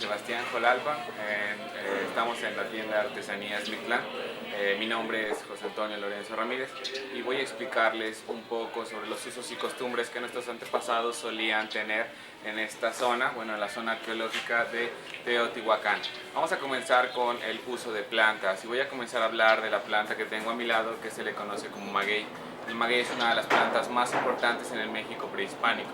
Sebastián Jolalpa, estamos en la tienda Artesanías Mictlán. Mi nombre es José Antonio Lorenzo Ramírez y voy a explicarles un poco sobre los usos y costumbres que nuestros antepasados solían tener en esta zona, bueno, en la zona arqueológica de Teotihuacán. Vamos a comenzar con el uso de plantas y voy a comenzar a hablar de la planta que tengo a mi lado, que se le conoce como maguey. El maguey es una de las plantas más importantes en el México prehispánico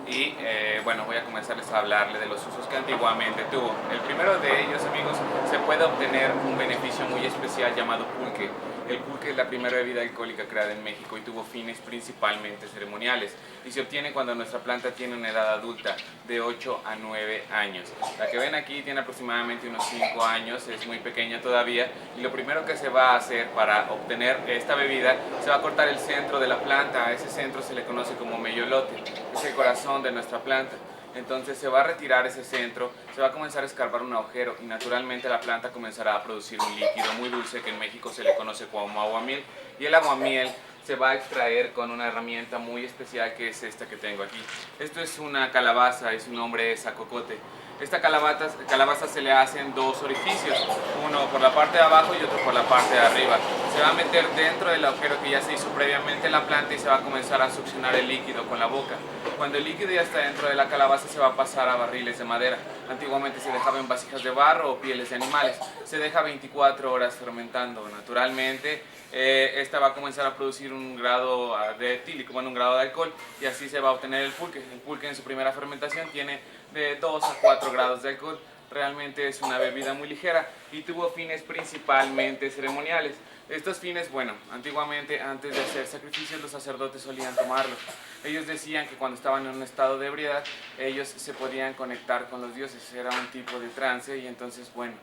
y bueno, voy a comenzarles a hablarle de los usos que antiguamente tuvo. El primero de ellos, amigos, se puede obtener un beneficio muy especial llamado pulque. El pulque es la primera bebida alcohólica creada en México y tuvo fines principalmente ceremoniales y se obtiene cuando nuestra planta tiene una edad adulta de 8 a 9 años. La que ven aquí tiene aproximadamente unos 5 años, es muy pequeña todavía, y lo primero que se va a hacer para obtener esta bebida, se va a cortar el centro de la planta. A ese centro se le conoce como meyolote, es el corazón de nuestra planta. Entonces se va a retirar ese centro, se va a comenzar a escarbar un agujero y naturalmente la planta comenzará a producir un líquido muy dulce que en México se le conoce como aguamiel, y el aguamiel se va a extraer con una herramienta muy especial que es esta que tengo aquí. Esto es una calabaza y su nombre es acocote. Esta calabaza se le hacen dos orificios, uno por la parte de abajo y otro por la parte de arriba. Se va a meter dentro del agujero que ya se hizo previamente en la planta y se va a comenzar a succionar el líquido con la boca. Cuando el líquido ya está dentro de la calabaza, se va a pasar a barriles de madera. Antiguamente se dejaba en vasijas de barro o pieles de animales. Se deja 24 horas fermentando. Naturalmente, esta va a comenzar a producir un grado de etílico, bueno, un grado de alcohol, y así se va a obtener el pulque. El pulque en su primera fermentación tiene de 2 a 4 grados de alcohol. Realmente es una bebida muy ligera y tuvo fines principalmente ceremoniales. Estos fines, bueno, antiguamente antes de hacer sacrificios los sacerdotes solían tomarlos. Ellos decían que cuando estaban en un estado de ebriedad ellos se podían conectar con los dioses, era un tipo de trance, y entonces, bueno,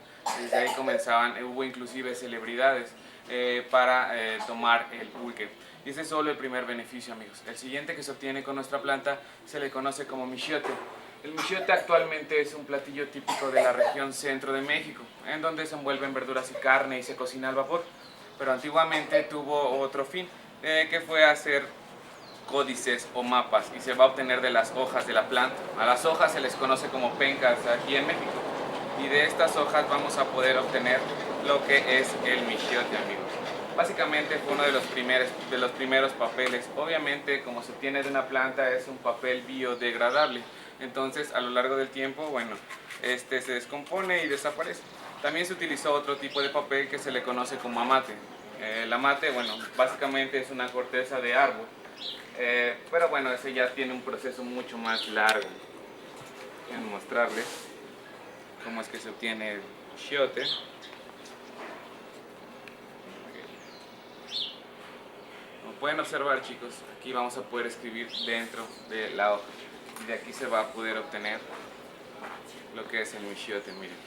desde ahí comenzaban, hubo inclusive celebridades para tomar el pulque. Y ese es solo el primer beneficio, amigos. El siguiente que se obtiene con nuestra planta se le conoce como michiote. El michiote actualmente es un platillo típico de la región centro de México, en donde se envuelven verduras y carne y se cocina al vapor. Pero antiguamente tuvo otro fin, que fue hacer códices o mapas, y se va a obtener de las hojas de la planta. A las hojas se les conoce como pencas aquí en México, y de estas hojas vamos a poder obtener lo que es el michiote, amigos. Básicamente fue uno de los primeros papeles. Obviamente, como se obtiene de una planta, es un papel biodegradable. Entonces, a lo largo del tiempo, bueno, este se descompone y desaparece. También se utilizó otro tipo de papel que se le conoce como amate. El amate, bueno, básicamente es una corteza de árbol, pero bueno, ese ya tiene un proceso mucho más largo. Voy a mostrarles cómo es que se obtiene el chiote. Como pueden observar, chicos, aquí vamos a poder escribir dentro de la hoja, y de aquí se va a poder obtener lo que es el michiote. Miren,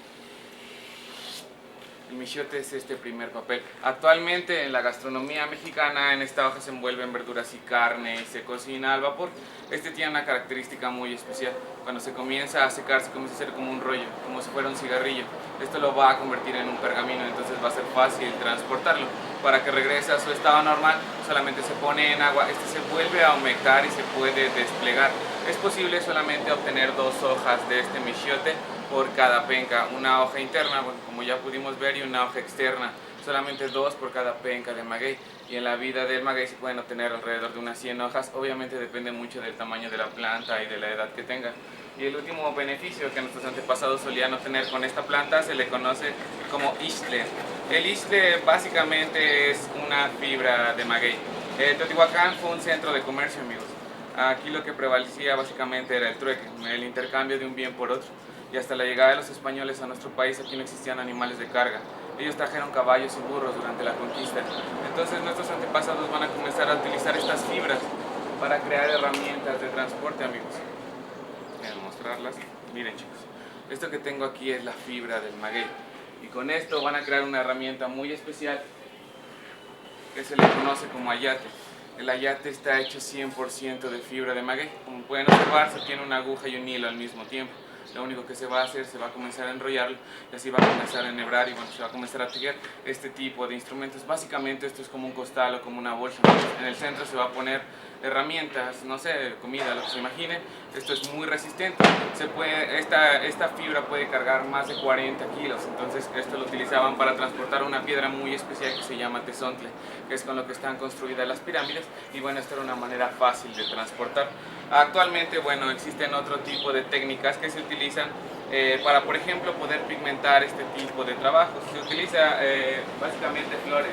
el michiote es este primer papel. Actualmente en la gastronomía mexicana, en esta hoja se envuelven verduras y carne y se cocina al vapor. Este tiene una característica muy especial. Cuando se comienza a secar, se comienza a hacer como un rollo, como si fuera un cigarrillo. Esto lo va a convertir en un pergamino, entonces va a ser fácil transportarlo. Para que regrese a su estado normal, solamente se pone en agua, este se vuelve a humectar y se puede desplegar. Es posible solamente obtener 2 hojas de este michiote por cada penca, una hoja interna, bueno, como ya pudimos ver, y una hoja externa, solamente 2 por cada penca de maguey. Y en la vida del maguey se pueden obtener alrededor de unas 100 hojas, obviamente depende mucho del tamaño de la planta y de la edad que tenga. Y el último beneficio que nuestros antepasados solían obtener con esta planta se le conoce como ixtle. El ixtle básicamente es una fibra de maguey. Teotihuacán fue un centro de comercio, amigos. Aquí lo que prevalecía básicamente era el trueque, el intercambio de un bien por otro. Y hasta la llegada de los españoles a nuestro país, aquí no existían animales de carga. Ellos trajeron caballos y burros durante la conquista. Entonces nuestros antepasados van a comenzar a utilizar estas fibras para crear herramientas de transporte, amigos. Voy a mostrarlas. Miren, chicos, esto que tengo aquí es la fibra del maguey. Y con esto van a crear una herramienta muy especial que se le conoce como ayate. El ayate está hecho 100% de fibra de maguey. Como pueden observar, se tiene una aguja y un hilo al mismo tiempo. lo único que se va a hacer, se va a comenzar a enrollar y así va a comenzar a enhebrar y bueno, se va a comenzar a tejer este tipo de instrumentos. Básicamente esto es como un costal o como una bolsa. En el centro se va a poner herramientas, no sé, comida, lo que se imagine. Esto es muy resistente. Esta fibra puede cargar más de 40 kilos, entonces esto lo utilizaban para transportar una piedra muy especial que se llama tezontle, que es con lo que están construidas las pirámides, y bueno, esta era una manera fácil de transportar. Actualmente, bueno, existen otro tipo de técnicas que se utilizan para, por ejemplo, poder pigmentar este tipo de trabajos. Se utiliza básicamente flores.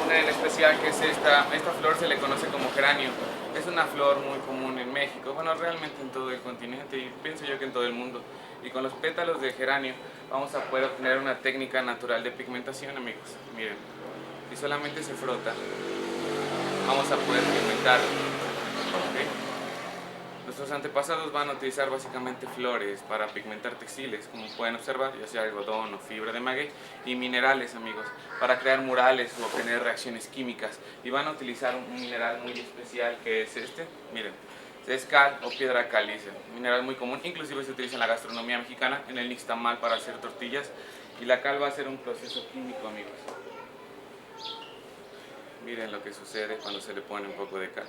Una en especial que es esta flor se le conoce como geranio. Es una flor muy común en México, bueno, realmente en todo el continente y pienso yo que en todo el mundo. Y con los pétalos de geranio vamos a poder obtener una técnica natural de pigmentación, amigos. Miren, si solamente se frota, vamos a poder pigmentar. ¿Okay? Nuestros antepasados van a utilizar básicamente flores para pigmentar textiles, como pueden observar, ya sea algodón o fibra de maguey, y minerales, amigos, para crear murales o obtener reacciones químicas. Y van a utilizar un mineral muy especial que es este, miren, es cal o piedra caliza, un mineral muy común, inclusive se utiliza en la gastronomía mexicana, en el nixtamal para hacer tortillas, y la cal va a ser un proceso químico, amigos. Miren lo que sucede cuando se le pone un poco de cal.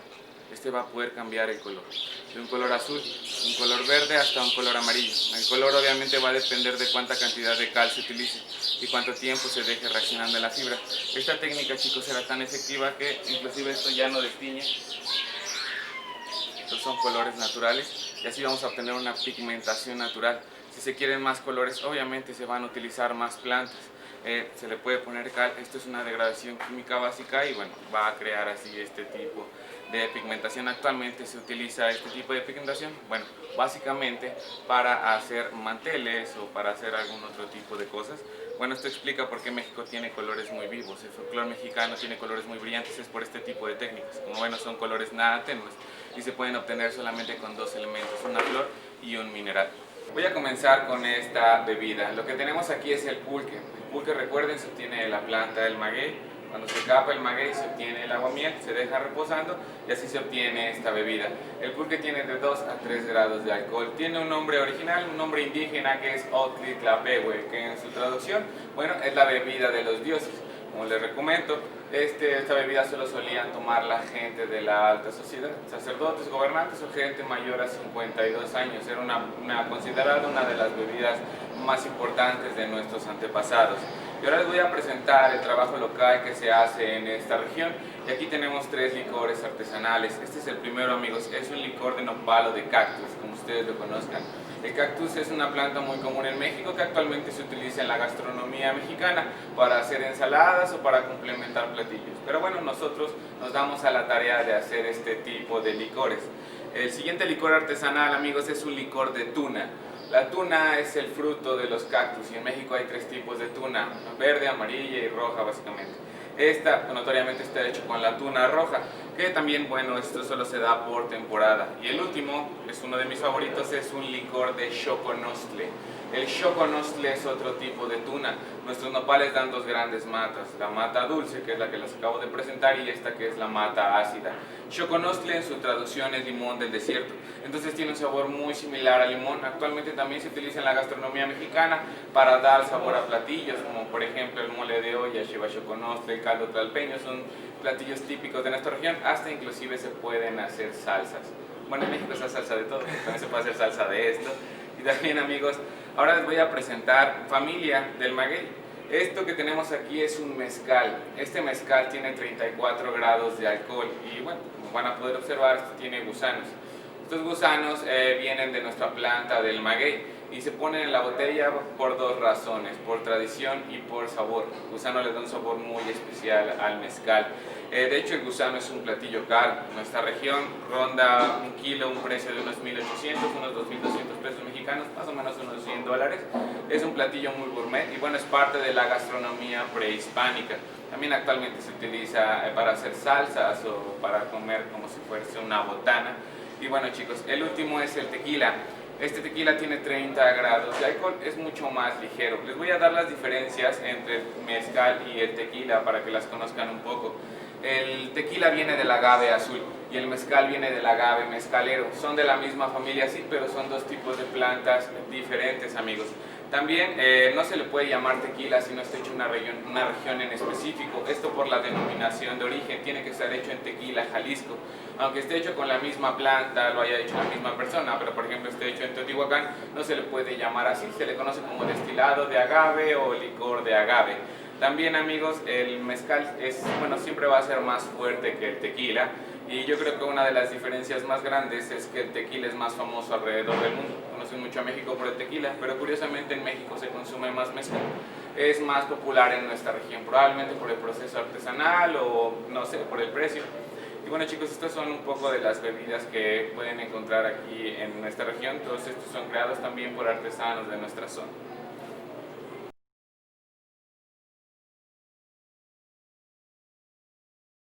Este va a poder cambiar el color, de un color azul, un color verde hasta un color amarillo. El color obviamente va a depender de cuánta cantidad de cal se utilice y cuánto tiempo se deje reaccionando en la fibra. Esta técnica, chicos, será tan efectiva que inclusive esto ya no destiñe. Estos son colores naturales y así vamos a obtener una pigmentación natural. Si se quieren más colores, obviamente se van a utilizar más plantas. Se le puede poner cal, esto es una degradación química básica y bueno, va a crear así este tipo de pigmentación. Actualmente se utiliza este tipo de pigmentación, bueno, básicamente para hacer manteles o para hacer algún otro tipo de cosas. Bueno, esto explica por qué México tiene colores muy vivos, el folclore mexicano tiene colores muy brillantes, es por este tipo de técnicas. Como bueno, son colores nada tenues y se pueden obtener solamente con dos elementos, una flor y un mineral. Voy a comenzar con esta bebida. Lo que tenemos aquí es el pulque. El pulque, recuerden, se obtiene de la planta del maguey. Cuando se capa el maguey se obtiene el aguamiel, se deja reposando y así se obtiene esta bebida. El pulque tiene de 2 a 3 grados de alcohol. Tiene un nombre original, un nombre indígena que es Otlitlapehueh, que en su traducción, bueno, es la bebida de los dioses. Como les recomiendo, esta bebida solo solían tomar la gente de la alta sociedad, sacerdotes, gobernantes o gente mayor a 52 años. Era considerada una de las bebidas más importantes de nuestros antepasados. Y ahora les voy a presentar el trabajo local que se hace en esta región. Y aquí tenemos 3 licores artesanales. Este es el primero, amigos, es un licor de nopal o de cactus, como ustedes lo conozcan. El cactus es una planta muy común en México que actualmente se utiliza en la gastronomía mexicana para hacer ensaladas o para complementar platillos. Pero bueno, nosotros nos damos a la tarea de hacer este tipo de licores. El siguiente licor artesanal, amigos, es un licor de tuna. La tuna es el fruto de los cactus y en México hay 3 tipos de tuna, verde, amarilla y roja básicamente. Esta notoriamente está hecho con la tuna roja, que también, bueno, esto solo se da por temporada. Y el último, es uno de mis favoritos, es un licor de xoconostle. El xoconostle es otro tipo de tuna. Nuestros nopales dan 2 grandes matas, la mata dulce, que es la que les acabo de presentar, y esta que es la mata ácida. Xoconostle en su traducción es limón del desierto, entonces tiene un sabor muy similar al limón. Actualmente también se utiliza en la gastronomía mexicana para dar sabor a platillos, como por ejemplo el mole de olla, lleva xoconostle, el caldo tlalpeño, son platillos típicos de nuestra región, hasta inclusive se pueden hacer salsas. Bueno, en México está salsa de todo, también se puede hacer salsa de esto. Y también, amigos, ahora les voy a presentar familia del maguey. Esto que tenemos aquí es un mezcal. Este mezcal tiene 34 grados de alcohol y bueno, como van a poder observar, esto tiene gusanos. Estos gusanos vienen de nuestra planta del maguey y se ponen en la botella por 2 razones, por tradición y por sabor. El gusano le da un sabor muy especial al mezcal. De hecho, el gusano es un platillo caro. En nuestra región ronda un kilo un precio de unos 1.800, unos 2.200 pesos mexicanos, más o menos unos $100. Es un platillo muy gourmet y bueno, es parte de la gastronomía prehispánica. También actualmente se utiliza para hacer salsas o para comer como si fuese una botana. Y bueno, chicos, el último es el tequila. Este tequila tiene 30 grados de alcohol, es mucho más ligero. Les voy a dar las diferencias entre el mezcal y el tequila para que las conozcan un poco. El tequila viene del agave azul y el mezcal viene del agave mezcalero. Son de la misma familia, sí, pero son dos tipos de plantas diferentes, amigos. También no se le puede llamar tequila si no está hecho en una región en específico. Esto por la denominación de origen, tiene que estar hecho en Tequila, Jalisco. Aunque esté hecho con la misma planta, lo haya hecho la misma persona, pero por ejemplo esté hecho en Teotihuacán, no se le puede llamar así, se le conoce como destilado de agave o licor de agave. También, amigos, el mezcal siempre va a ser más fuerte que el tequila, y yo creo que una de las diferencias más grandes es que el tequila es más famoso alrededor del mundo. Conocen mucho a México por el tequila, pero curiosamente en México se consume más mezcal. Es más popular en nuestra región, probablemente por el proceso artesanal o no sé, por el precio. Y bueno, chicos, estas son un poco de las bebidas que pueden encontrar aquí en nuestra región. Todos estos son creados también por artesanos de nuestra zona.